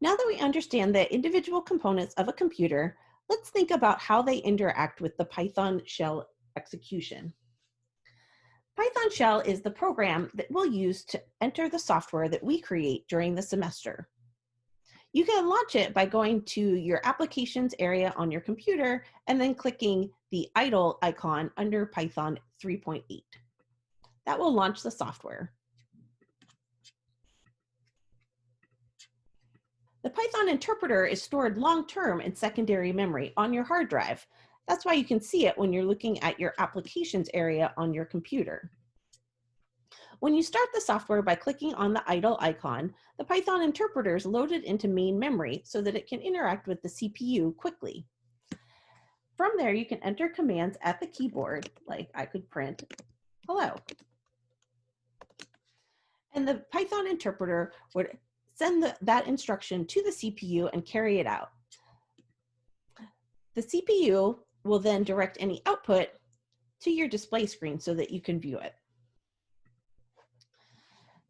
Now that we understand the individual components of a computer, let's think about how they interact with the Python shell execution. Python shell is the program that we'll use to enter the software that we create during the semester. You can launch it by going to your applications area on your computer and then clicking the idle icon under Python 3.8. That will launch the software. The Python interpreter is stored long-term in secondary memory on your hard drive. That's why you can see it when you're looking at your applications area on your computer. When you start the software by clicking on the idle icon, the Python interpreter is loaded into main memory so that it can interact with the CPU quickly. From there, you can enter commands at the keyboard, like I could print hello. And the Python interpreter would send that instruction to the CPU and carry it out. The CPU will then direct any output to your display screen so that you can view it.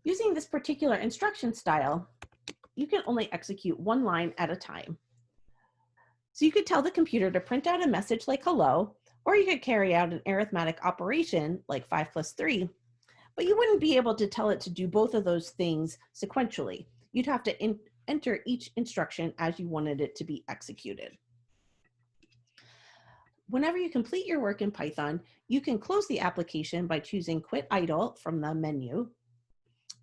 Using this particular instruction style, you can only execute one line at a time. So you could tell the computer to print out a message like hello, or you could carry out an arithmetic operation like 5 plus 3, but you wouldn't be able to tell it to do both of those things sequentially. You'd have to enter each instruction as you wanted it to be executed. Whenever you complete your work in Python, you can close the application by choosing Quit Idle from the menu.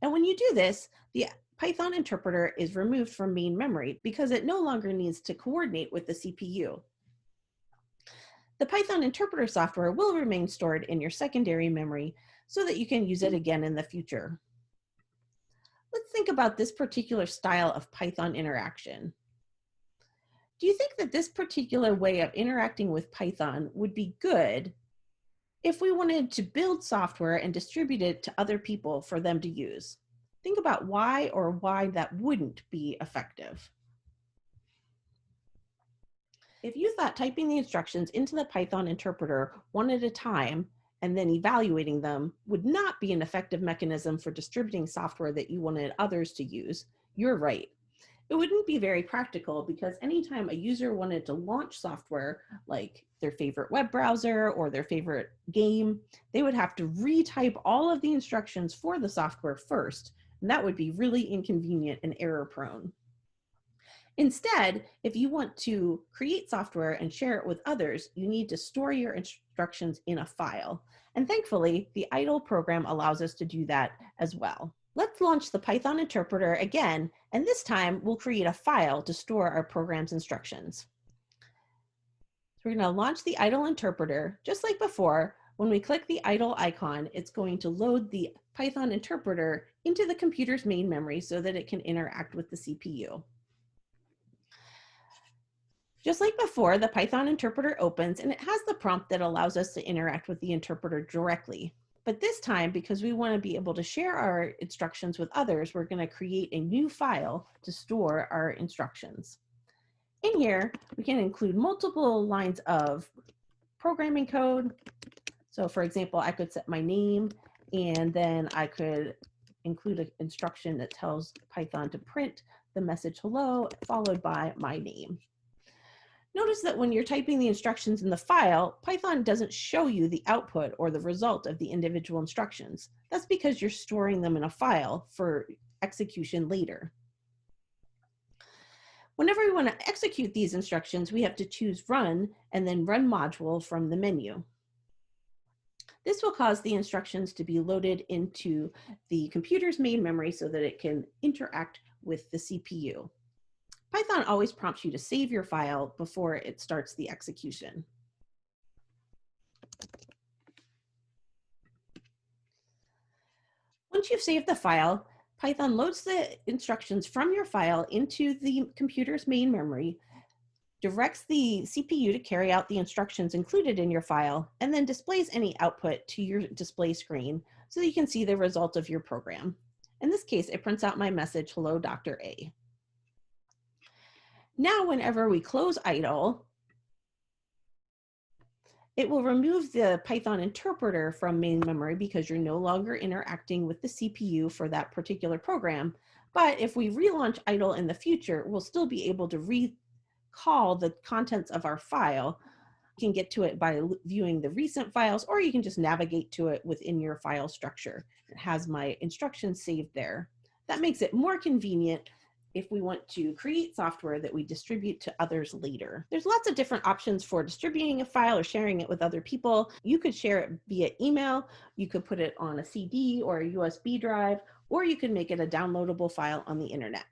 And when you do this, the Python interpreter is removed from main memory because it no longer needs to coordinate with the CPU. The Python interpreter software will remain stored in your secondary memory so that you can use it again in the future. Let's think about this particular style of Python interaction. Do you think that this particular way of interacting with Python would be good if we wanted to build software and distribute it to other people for them to use? Think about why that wouldn't be effective. If you thought typing the instructions into the Python interpreter one at a time and then evaluating them would not be an effective mechanism for distributing software that you wanted others to use, you're right. It wouldn't be very practical because anytime a user wanted to launch software like their favorite web browser or their favorite game, they would have to retype all of the instructions for the software first, and that would be really inconvenient and error prone. Instead, if you want to create software and share it with others, you need to store your instructions in a file. And thankfully, the idle program allows us to do that as well. Let's launch the Python interpreter again, and this time we'll create a file to store our program's instructions. So we're going to launch the idle interpreter. Just like before, when we click the idle icon, it's going to load the Python interpreter into the computer's main memory so that it can interact with the CPU. Just like before, the Python interpreter opens and it has the prompt that allows us to interact with the interpreter directly. But this time, because we want to be able to share our instructions with others, we're going to create a new file to store our instructions. In here, we can include multiple lines of programming code. So for example, I could set my name, and then I could include an instruction that tells Python to print the message hello, followed by my name. Notice that when you're typing the instructions in the file, Python doesn't show you the output or the result of the individual instructions. That's because you're storing them in a file for execution later. Whenever we want to execute these instructions, we have to choose Run and then Run Module from the menu. This will cause the instructions to be loaded into the computer's main memory so that it can interact with the CPU. Python always prompts you to save your file before it starts the execution. Once you've saved the file, Python loads the instructions from your file into the computer's main memory, directs the CPU to carry out the instructions included in your file, and then displays any output to your display screen so that you can see the result of your program. In this case, it prints out my message, hello, Dr. A. Now, whenever we close idle, it will remove the Python interpreter from main memory because you're no longer interacting with the CPU for that particular program, But if we relaunch idle in the future, we'll still be able to recall the contents of our file. You can get to it by viewing the recent files, or you can just navigate to it within your file structure. It has my instructions saved there. That makes it more convenient if we want to create software that we distribute to others later. There's lots of different options for distributing a file or sharing it with other people. You could share it via email, you could put it on a CD or a USB drive, or you could make it a downloadable file on the internet.